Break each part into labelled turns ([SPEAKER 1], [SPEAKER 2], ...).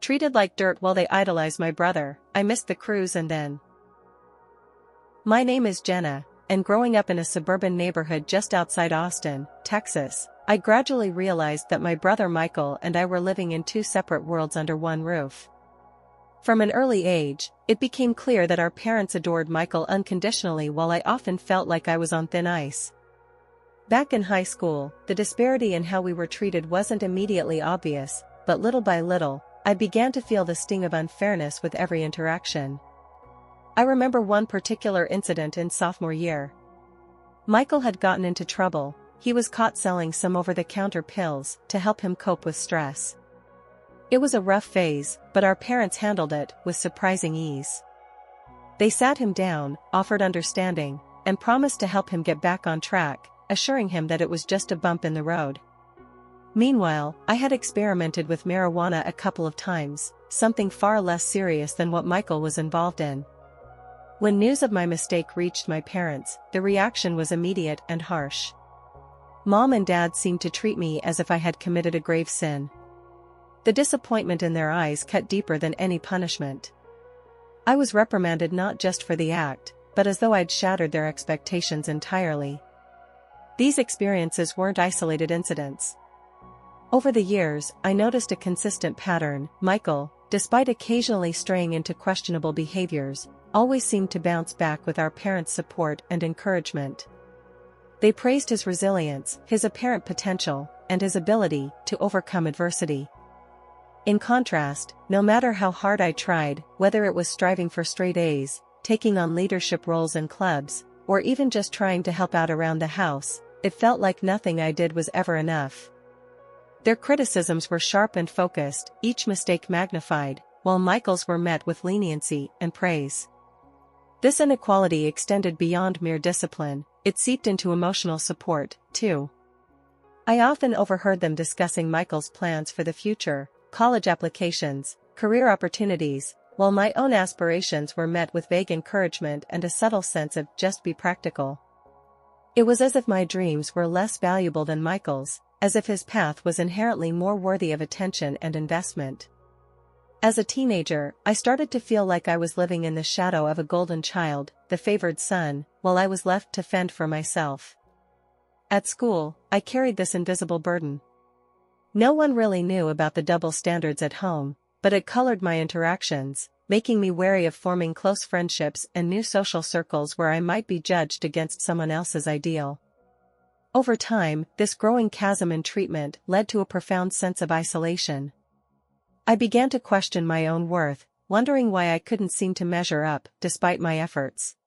[SPEAKER 1] treated like dirt while they idolized my brother. I missed the cruise and then. My name is Jenna, and growing up in a suburban neighborhood just outside Austin, Texas, I gradually realized that my brother Michael and I were living in two separate worlds under one roof. From an early age, it became clear that our parents adored Michael unconditionally while I often felt like I was on thin ice. Back in high school, the disparity in how we were treated wasn't immediately obvious, but little by little, I began to feel the sting of unfairness with every interaction. I remember one particular incident in sophomore year. Michael had gotten into trouble. He was caught selling some over-the-counter pills to help him cope with stress. It was a rough phase, but our parents handled it with surprising ease. They sat him down, offered understanding, and promised to help him get back on track, assuring him that it was just a bump in the road. Meanwhile, I had experimented with marijuana a couple of times, something far less serious than what Michael was involved in. When news of my mistake reached my parents, the reaction was immediate and harsh. Mom and Dad seemed to treat me as if I had committed a grave sin. The disappointment in their eyes cut deeper than any punishment. I was reprimanded not just for the act, but as though I'd shattered their expectations entirely. These experiences weren't isolated incidents. Over the years, I noticed a consistent pattern. Michael, despite occasionally straying into questionable behaviors, always seemed to bounce back with our parents' support and encouragement. They praised his resilience, his apparent potential, and his ability to overcome adversity. In contrast, no matter how hard I tried, whether it was striving for straight A's, taking on leadership roles in clubs, or even just trying to help out around the house, it felt like nothing I did was ever enough. Their criticisms were sharp and focused, each mistake magnified, while Michael's were met with leniency and praise. This inequality extended beyond mere discipline, it seeped into emotional support, too. I often overheard them discussing Michael's plans for the future, college applications, career opportunities, while my own aspirations were met with vague encouragement and a subtle sense of just be practical. It was as if my dreams were less valuable than Michael's, as if his path was inherently more worthy of attention and investment. As a teenager, I started to feel like I was living in the shadow of a golden child, the favored son, while I was left to fend for myself. At school, I carried this invisible burden. No one really knew about the double standards at home, but it colored my interactions, making me wary of forming close friendships and new social circles where I might be judged against someone else's ideal. Over time, this growing chasm in treatment led to a profound sense of isolation. I began to question my own worth, wondering why I couldn't seem to measure up, despite my efforts.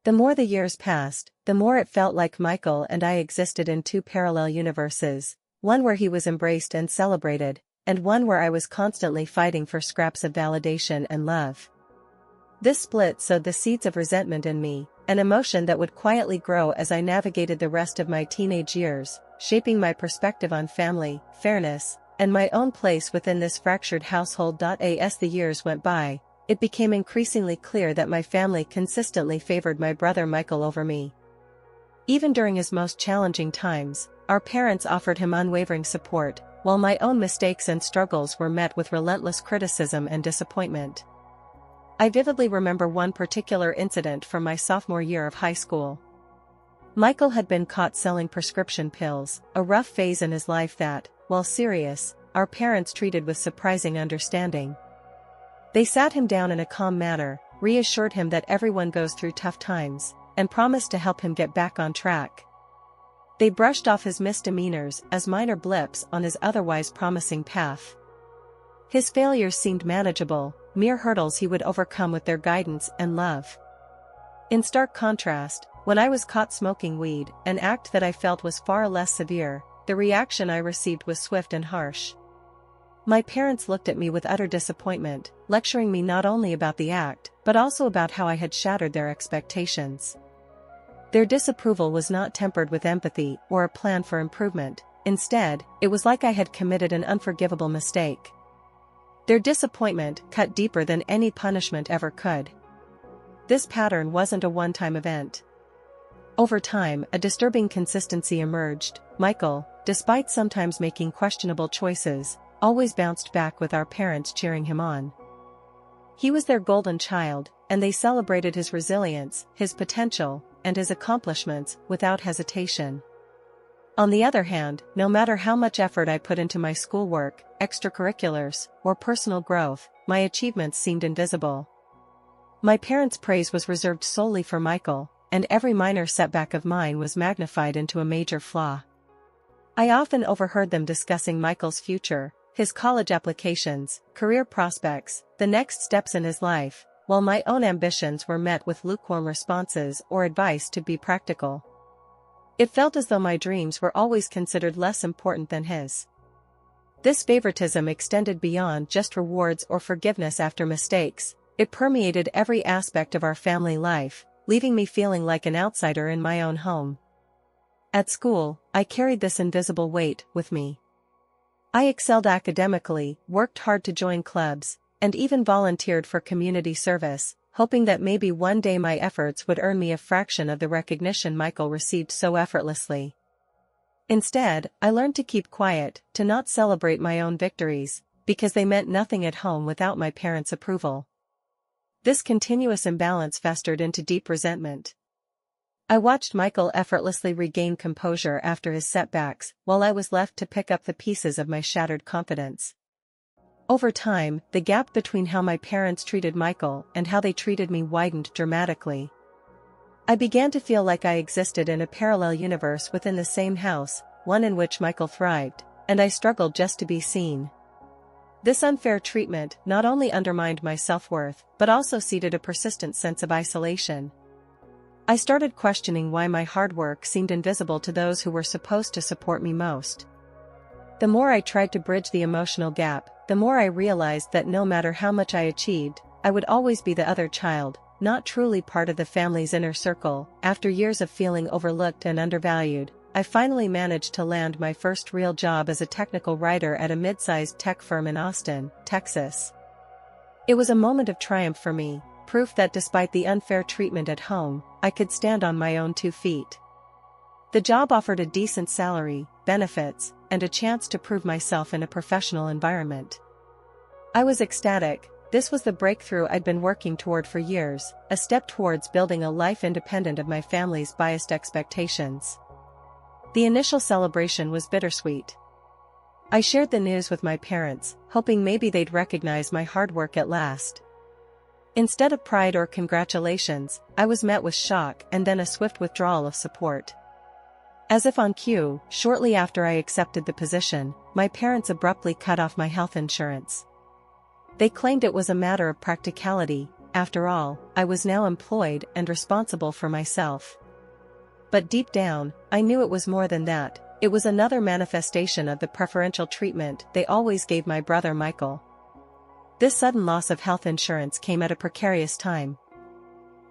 [SPEAKER 1] The more the years passed, the more it felt like Michael and I existed in two parallel universes, one where he was embraced and celebrated, and one where I was constantly fighting for scraps of validation and love. This split sowed the seeds of resentment in me, an emotion that would quietly grow as I navigated the rest of my teenage years, shaping my perspective on family, fairness, and my own place within this fractured household. As the years went by, it became increasingly clear that my family consistently favored my brother Michael over me. Even during his most challenging times, our parents offered him unwavering support, while my own mistakes and struggles were met with relentless criticism and disappointment. I vividly remember one particular incident from my sophomore year of high school. Michael had been caught selling prescription pills, a rough phase in his life that, while serious, our parents treated with surprising understanding. They sat him down in a calm manner, reassured him that everyone goes through tough times, and promised to help him get back on track. They brushed off his misdemeanors as minor blips on his otherwise promising path. His failures seemed manageable, mere hurdles he would overcome with their guidance and love. In stark contrast, when I was caught smoking weed, an act that I felt was far less severe, the reaction I received was swift and harsh. My parents looked at me with utter disappointment, lecturing me not only about the act, but also about how I had shattered their expectations. Their disapproval was not tempered with empathy or a plan for improvement. Instead, it was like I had committed an unforgivable mistake. Their disappointment cut deeper than any punishment ever could. This pattern wasn't a one-time event. Over time, a disturbing consistency emerged. Michael, despite sometimes making questionable choices, always bounced back with our parents cheering him on. He was their golden child, and they celebrated his resilience, his potential, and his accomplishments without hesitation. On the other hand, no matter how much effort I put into my schoolwork, extracurriculars, or personal growth, my achievements seemed invisible. My parents' praise was reserved solely for Michael, and every minor setback of mine was magnified into a major flaw. I often overheard them discussing Michael's future, his college applications, career prospects, the next steps in his life, while my own ambitions were met with lukewarm responses or advice to be practical. It felt as though my dreams were always considered less important than his. This favoritism extended beyond just rewards or forgiveness after mistakes. It permeated every aspect of our family life, leaving me feeling like an outsider in my own home. At school, I carried this invisible weight with me. I excelled academically, worked hard to join clubs, and even volunteered for community service, hoping that maybe one day my efforts would earn me a fraction of the recognition Michael received so effortlessly. Instead, I learned to keep quiet, to not celebrate my own victories, because they meant nothing at home without my parents' approval. This continuous imbalance festered into deep resentment. I watched Michael effortlessly regain composure after his setbacks, while I was left to pick up the pieces of my shattered confidence. Over time, the gap between how my parents treated Michael and how they treated me widened dramatically. I began to feel like I existed in a parallel universe within the same house, one in which Michael thrived, and I struggled just to be seen. This unfair treatment not only undermined my self-worth, but also seeded a persistent sense of isolation. I started questioning why my hard work seemed invisible to those who were supposed to support me most. The more I tried to bridge the emotional gap, the more I realized that no matter how much I achieved, I would always be the other child, not truly part of the family's inner circle. After years of feeling overlooked and undervalued, I finally managed to land my first real job as a technical writer at a mid-sized tech firm in Austin, Texas. It was a moment of triumph for me, proof that despite the unfair treatment at home, I could stand on my own 2 feet. The job offered a decent salary, benefits, and a chance to prove myself in a professional environment. I was ecstatic. This was the breakthrough I'd been working toward for years, a step towards building a life independent of my family's biased expectations. The initial celebration was bittersweet. I shared the news with my parents, hoping maybe they'd recognize my hard work at last. Instead of pride or congratulations, I was met with shock and then a swift withdrawal of support. As if on cue, shortly after I accepted the position, my parents abruptly cut off my health insurance. They claimed it was a matter of practicality. After all, I was now employed and responsible for myself. But deep down, I knew it was more than that. It was another manifestation of the preferential treatment they always gave my brother Michael. This sudden loss of health insurance came at a precarious time.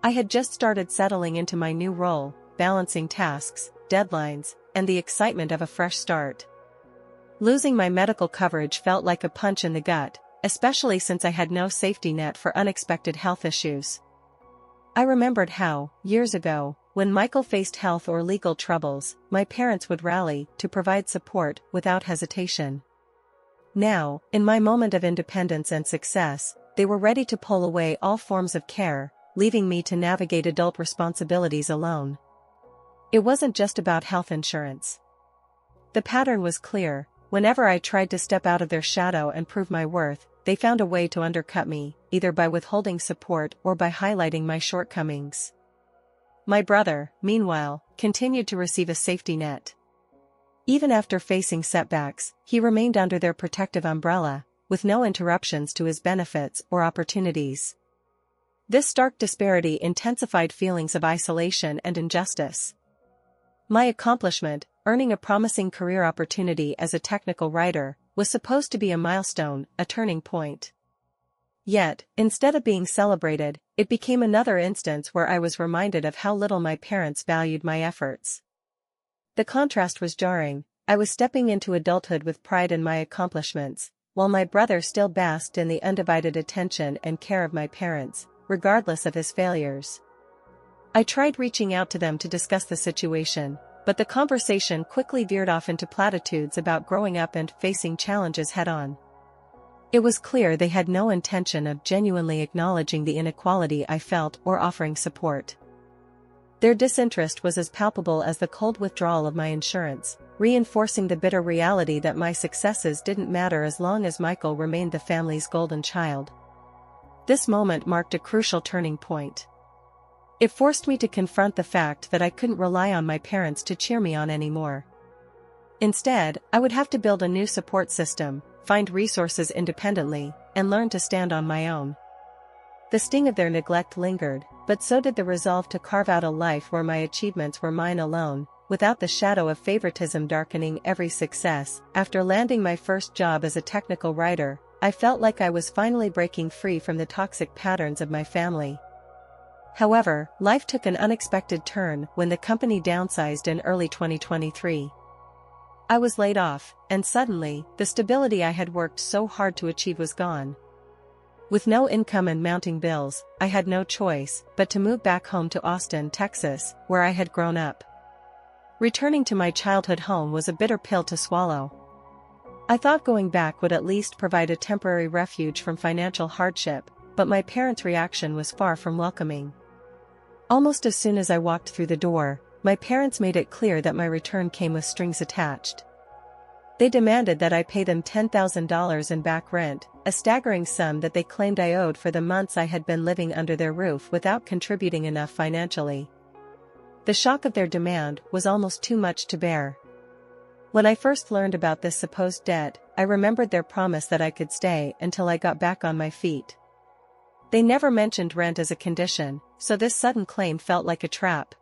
[SPEAKER 1] I had just started settling into my new role, balancing tasks, deadlines, and the excitement of a fresh start. Losing my medical coverage felt like a punch in the gut, especially since I had no safety net for unexpected health issues. I remembered how, years ago, when Michael faced health or legal troubles, my parents would rally to provide support without hesitation. Now, in my moment of independence and success, they were ready to pull away all forms of care, leaving me to navigate adult responsibilities alone. It wasn't just about health insurance. The pattern was clear. Whenever I tried to step out of their shadow and prove my worth, they found a way to undercut me, either by withholding support or by highlighting my shortcomings. My brother, meanwhile, continued to receive a safety net. Even after facing setbacks, he remained under their protective umbrella, with no interruptions to his benefits or opportunities. This stark disparity intensified feelings of isolation and injustice. My accomplishment, earning a promising career opportunity as a technical writer, was supposed to be a milestone, a turning point. Yet, instead of being celebrated, it became another instance where I was reminded of how little my parents valued my efforts. The contrast was jarring. I was stepping into adulthood with pride in my accomplishments, while my brother still basked in the undivided attention and care of my parents, regardless of his failures. I tried reaching out to them to discuss the situation, but the conversation quickly veered off into platitudes about growing up and facing challenges head-on. It was clear they had no intention of genuinely acknowledging the inequality I felt or offering support. Their disinterest was as palpable as the cold withdrawal of my insurance, reinforcing the bitter reality that my successes didn't matter as long as Michael remained the family's golden child. This moment marked a crucial turning point. It forced me to confront the fact that I couldn't rely on my parents to cheer me on anymore. Instead, I would have to build a new support system, find resources independently, and learn to stand on my own. The sting of their neglect lingered, but so did the resolve to carve out a life where my achievements were mine alone, without the shadow of favoritism darkening every success. After landing my first job as a technical writer, I felt like I was finally breaking free from the toxic patterns of my family. However, life took an unexpected turn when the company downsized in early 2023. I was laid off, and suddenly, the stability I had worked so hard to achieve was gone. With no income and mounting bills, I had no choice but to move back home to Austin, Texas, where I had grown up. Returning to my childhood home was a bitter pill to swallow. I thought going back would at least provide a temporary refuge from financial hardship, but my parents' reaction was far from welcoming. Almost as soon as I walked through the door, my parents made it clear that my return came with strings attached. They demanded that I pay them $10,000 in back rent, a staggering sum that they claimed I owed for the months I had been living under their roof without contributing enough financially. The shock of their demand was almost too much to bear. When I first learned about this supposed debt, I remembered their promise that I could stay until I got back on my feet. They never mentioned rent as a condition, so this sudden claim felt like a trap.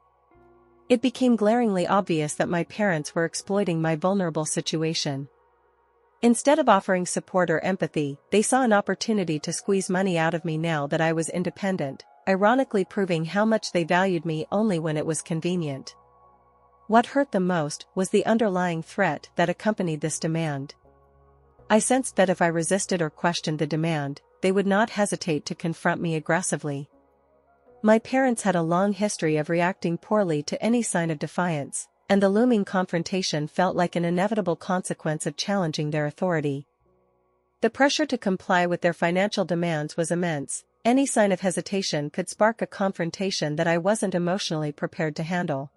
[SPEAKER 1] It became glaringly obvious that my parents were exploiting my vulnerable situation. Instead of offering support or empathy, they saw an opportunity to squeeze money out of me now that I was independent, ironically proving how much they valued me only when it was convenient. What hurt them most was the underlying threat that accompanied this demand. I sensed that if I resisted or questioned the demand, they would not hesitate to confront me aggressively. My parents had a long history of reacting poorly to any sign of defiance, and the looming confrontation felt like an inevitable consequence of challenging their authority. The pressure to comply with their financial demands was immense. Any sign of hesitation could spark a confrontation that I wasn't emotionally prepared to handle.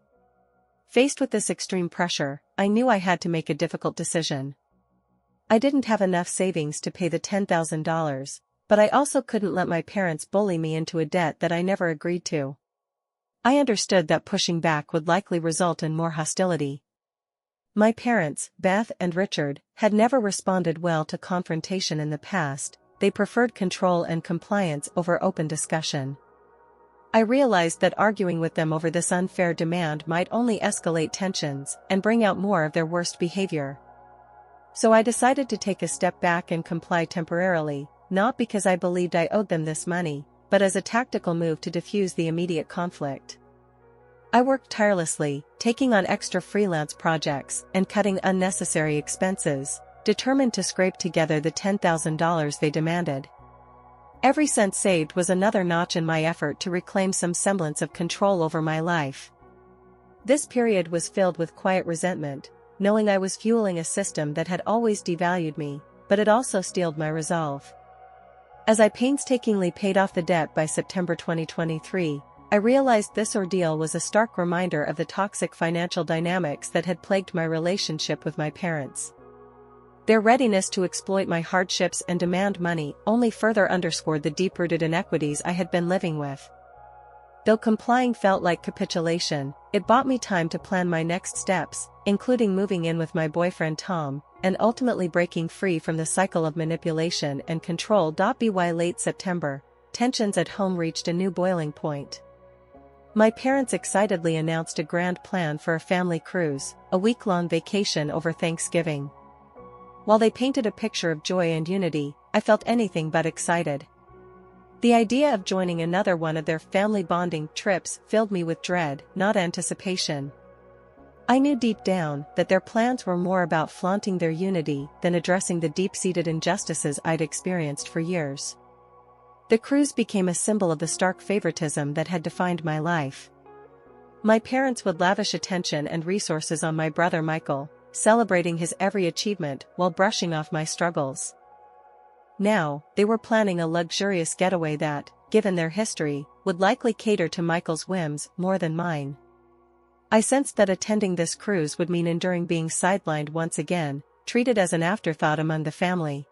[SPEAKER 1] Faced with this extreme pressure, I knew I had to make a difficult decision. I didn't have enough savings to pay the $10,000, but I also couldn't let my parents bully me into a debt that I never agreed to. I understood that pushing back would likely result in more hostility. My parents, Beth and Richard, had never responded well to confrontation in the past. They preferred control and compliance over open discussion. I realized that arguing with them over this unfair demand might only escalate tensions and bring out more of their worst behavior. So I decided to take a step back and comply temporarily, not because I believed I owed them this money, but as a tactical move to diffuse the immediate conflict. I worked tirelessly, taking on extra freelance projects and cutting unnecessary expenses, determined to scrape together the $10,000 they demanded. Every cent saved was another notch in my effort to reclaim some semblance of control over my life. This period was filled with quiet resentment, knowing I was fueling a system that had always devalued me, but it also steeled my resolve. As I painstakingly paid off the debt by September 2023, I realized this ordeal was a stark reminder of the toxic financial dynamics that had plagued my relationship with my parents. Their readiness to exploit my hardships and demand money only further underscored the deep-rooted inequities I had been living with. Though complying felt like capitulation, it bought me time to plan my next steps, including moving in with my boyfriend Tom, and ultimately breaking free from the cycle of manipulation and control. By late September, tensions at home reached a new boiling point. My parents excitedly announced a grand plan for a family cruise, a week-long vacation over Thanksgiving. While they painted a picture of joy and unity, I felt anything but excited. The idea of joining another one of their family bonding trips filled me with dread, not anticipation. I knew deep down that their plans were more about flaunting their unity than addressing the deep-seated injustices I'd experienced for years. The cruise became a symbol of the stark favoritism that had defined my life. My parents would lavish attention and resources on my brother Michael, celebrating his every achievement while brushing off my struggles. Now, they were planning a luxurious getaway that, given their history, would likely cater to Michael's whims more than mine. I sensed that attending this cruise would mean enduring being sidelined once again, treated as an afterthought among the family.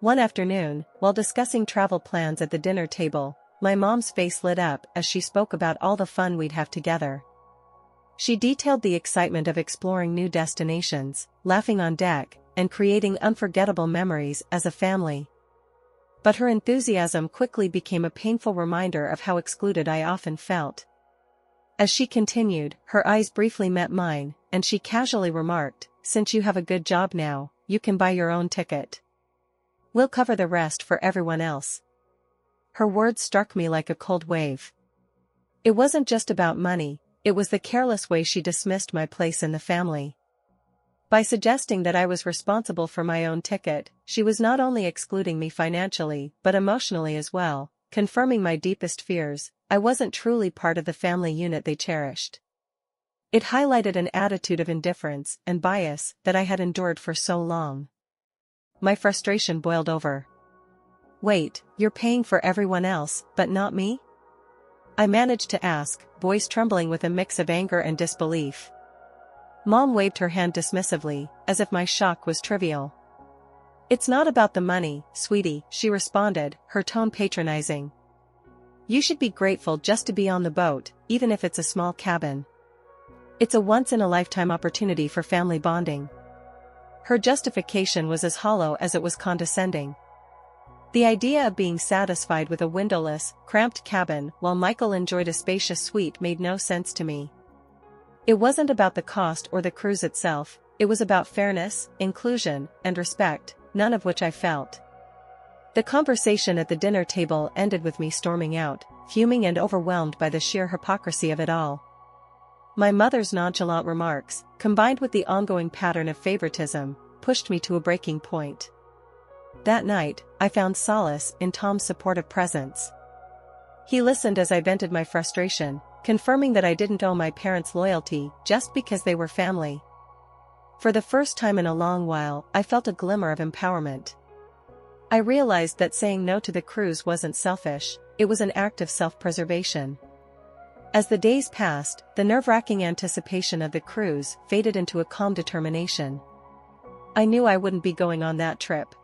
[SPEAKER 1] One afternoon, while discussing travel plans at the dinner table, my mom's face lit up as she spoke about all the fun we'd have together. She detailed the excitement of exploring new destinations, laughing on deck, and creating unforgettable memories as a family. But her enthusiasm quickly became a painful reminder of how excluded I often felt. As she continued, her eyes briefly met mine, and she casually remarked, "Since you have a good job now, you can buy your own ticket. We'll cover the rest for everyone else." Her words struck me like a cold wave. It wasn't just about money, it was the careless way she dismissed my place in the family. By suggesting that I was responsible for my own ticket, she was not only excluding me financially but emotionally as well, confirming my deepest fears. I wasn't truly part of the family unit they cherished. It highlighted an attitude of indifference and bias that I had endured for so long. My frustration boiled over. "Wait, you're paying for everyone else, but not me?" I managed to ask, voice trembling with a mix of anger and disbelief. Mom waved her hand dismissively, as if my shock was trivial. "It's not about the money, sweetie," she responded, her tone patronizing. "You should be grateful just to be on the boat, even if it's a small cabin. It's a once-in-a-lifetime opportunity for family bonding." Her justification was as hollow as it was condescending. The idea of being satisfied with a windowless, cramped cabin while Michael enjoyed a spacious suite made no sense to me. It wasn't about the cost or the cruise itself, it was about fairness, inclusion, and respect, none of which I felt. The conversation at the dinner table ended with me storming out, fuming and overwhelmed by the sheer hypocrisy of it all. My mother's nonchalant remarks, combined with the ongoing pattern of favoritism, pushed me to a breaking point. That night, I found solace in Tom's supportive presence. He listened as I vented my frustration, confirming that I didn't owe my parents loyalty just because they were family. For the first time in a long while, I felt a glimmer of empowerment. I realized that saying no to the cruise wasn't selfish, it was an act of self-preservation. As the days passed, the nerve-wracking anticipation of the cruise faded into a calm determination. I knew I wouldn't be going on that trip.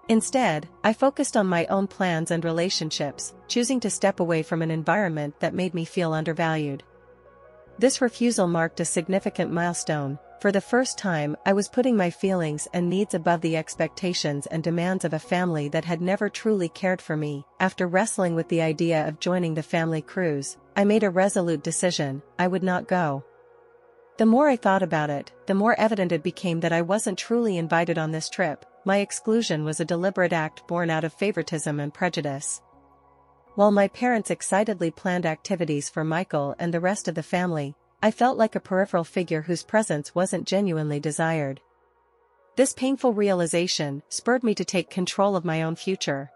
[SPEAKER 1] Instead, I focused on my own plans and relationships, choosing to step away from an environment that made me feel undervalued. This refusal marked a significant milestone. For the first time, I was putting my feelings and needs above the expectations and demands of a family that had never truly cared for me. After wrestling with the idea of joining the family cruise, I made a resolute decision: I would not go. The more I thought about it, the more evident it became that I wasn't truly invited on this trip. My exclusion was a deliberate act born out of favoritism and prejudice. While my parents excitedly planned activities for Michael and the rest of the family, I felt like a peripheral figure whose presence wasn't genuinely desired. This painful realization spurred me to take control of my own future.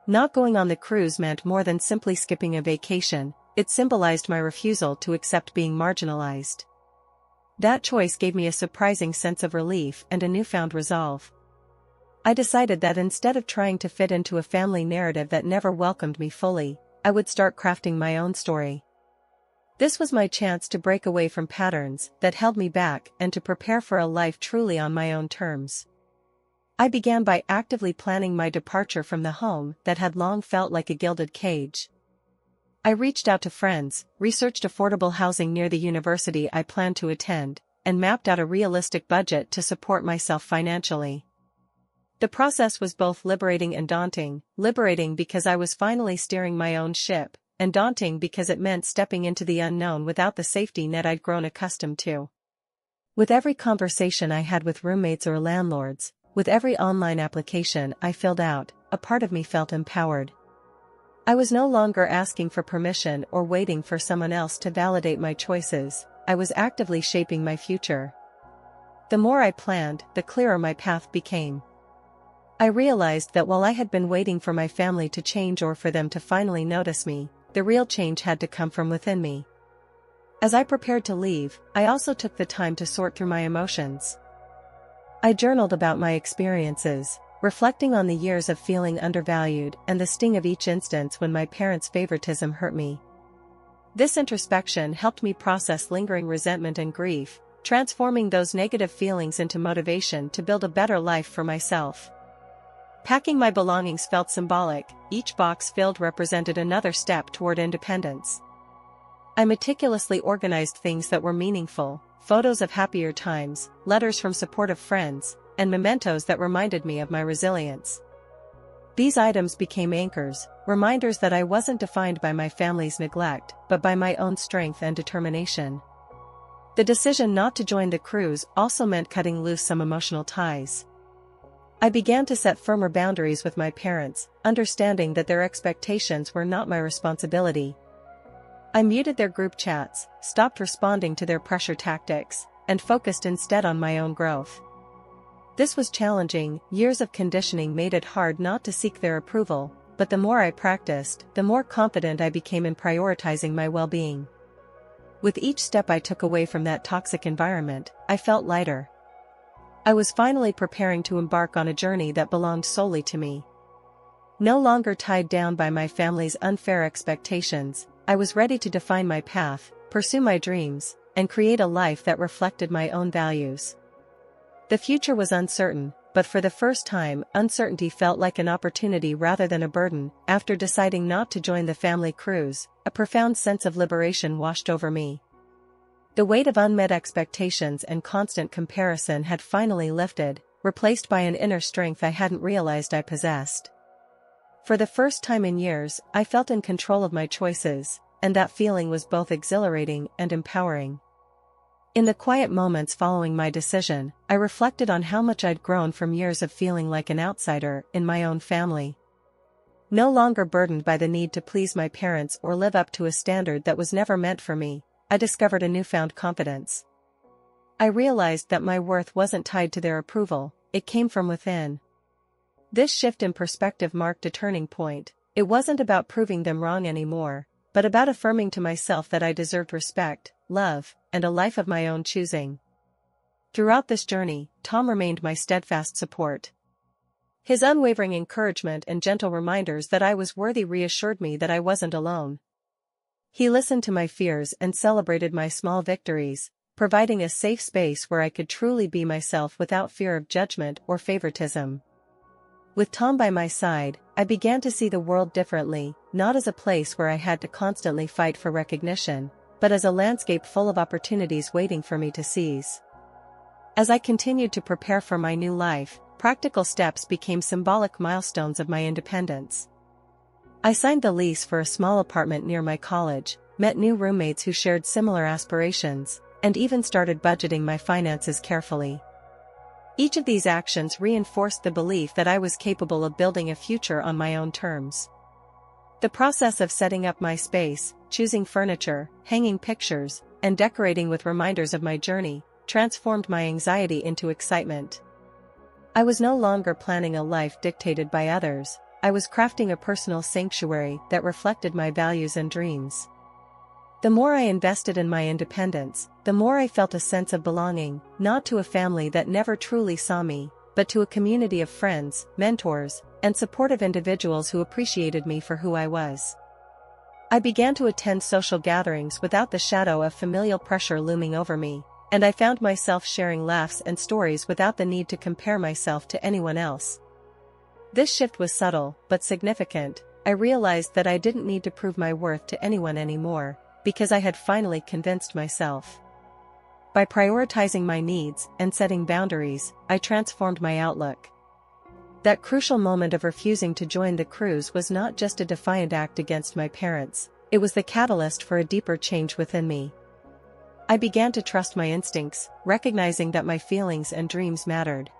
[SPEAKER 1] Not going on the cruise meant more than simply skipping a vacation, it symbolized my refusal to accept being marginalized. That choice gave me a surprising sense of relief and a newfound resolve. I decided that instead of trying to fit into a family narrative that never welcomed me fully, I would start crafting my own story. This was my chance to break away from patterns that held me back and to prepare for a life truly on my own terms. I began by actively planning my departure from the home that had long felt like a gilded cage. I reached out to friends, researched affordable housing near the university I planned to attend, and mapped out a realistic budget to support myself financially. The process was both liberating and daunting, liberating because I was finally steering my own ship, and daunting because it meant stepping into the unknown without the safety net I'd grown accustomed to. With every conversation I had with roommates or landlords, with every online application I filled out, a part of me felt empowered. I was no longer asking for permission or waiting for someone else to validate my choices. I was actively shaping my future. The more I planned, the clearer my path became. I realized that while I had been waiting for my family to change or for them to finally notice me, the real change had to come from within me. As I prepared to leave, I also took the time to sort through my emotions. I journaled about my experiences, reflecting on the years of feeling undervalued and the sting of each instance when my parents' favoritism hurt me. This introspection helped me process lingering resentment and grief, transforming those negative feelings into motivation to build a better life for myself. Packing my belongings felt symbolic, each box filled represented another step toward independence. I meticulously organized things that were meaningful, photos of happier times, letters from supportive friends, and mementos that reminded me of my resilience. These items became anchors, reminders that I wasn't defined by my family's neglect, but by my own strength and determination. The decision not to join the cruise also meant cutting loose some emotional ties. I began to set firmer boundaries with my parents, understanding that their expectations were not my responsibility. I muted their group chats, stopped responding to their pressure tactics, and focused instead on my own growth. This was challenging. Years of conditioning made it hard not to seek their approval, but the more I practiced, the more confident I became in prioritizing my well-being. With each step I took away from that toxic environment, I felt lighter. I was finally preparing to embark on a journey that belonged solely to me. No longer tied down by my family's unfair expectations, I was ready to define my path, pursue my dreams, and create a life that reflected my own values. The future was uncertain, but for the first time, uncertainty felt like an opportunity rather than a burden. After deciding not to join the family cruise, a profound sense of liberation washed over me. The weight of unmet expectations and constant comparison had finally lifted, replaced by an inner strength I hadn't realized I possessed. For the first time in years, I felt in control of my choices, and that feeling was both exhilarating and empowering. In the quiet moments following my decision, I reflected on how much I'd grown from years of feeling like an outsider in my own family. No longer burdened by the need to please my parents or live up to a standard that was never meant for me, I discovered a newfound confidence. I realized that my worth wasn't tied to their approval, it came from within. This shift in perspective marked a turning point. It wasn't about proving them wrong anymore, but about affirming to myself that I deserved respect, love, and a life of my own choosing. Throughout this journey, Tom remained my steadfast support. His unwavering encouragement and gentle reminders that I was worthy reassured me that I wasn't alone. He listened to my fears and celebrated my small victories, providing a safe space where I could truly be myself without fear of judgment or favoritism. With Tom by my side, I began to see the world differently, not as a place where I had to constantly fight for recognition, but as a landscape full of opportunities waiting for me to seize. As I continued to prepare for my new life, practical steps became symbolic milestones of my independence. I signed the lease for a small apartment near my college, met new roommates who shared similar aspirations, and even started budgeting my finances carefully. Each of these actions reinforced the belief that I was capable of building a future on my own terms. The process of setting up my space, choosing furniture, hanging pictures, and decorating with reminders of my journey, transformed my anxiety into excitement. I was no longer planning a life dictated by others, I was crafting a personal sanctuary that reflected my values and dreams. The more I invested in my independence, the more I felt a sense of belonging, not to a family that never truly saw me, but to a community of friends, mentors, and supportive individuals who appreciated me for who I was. I began to attend social gatherings without the shadow of familial pressure looming over me, and I found myself sharing laughs and stories without the need to compare myself to anyone else. This shift was subtle, but significant. I realized that I didn't need to prove my worth to anyone anymore, because I had finally convinced myself. By prioritizing my needs and setting boundaries, I transformed my outlook. That crucial moment of refusing to join the cruise was not just a defiant act against my parents, it was the catalyst for a deeper change within me. I began to trust my instincts, recognizing that my feelings and dreams mattered.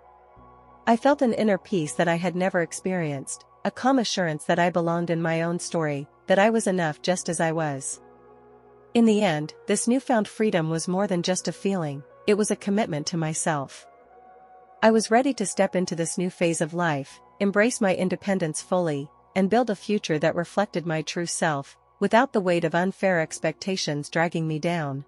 [SPEAKER 1] I felt an inner peace that I had never experienced, a calm assurance that I belonged in my own story, that I was enough just as I was. In the end, this newfound freedom was more than just a feeling, it was a commitment to myself. I was ready to step into this new phase of life, embrace my independence fully, and build a future that reflected my true self, without the weight of unfair expectations dragging me down.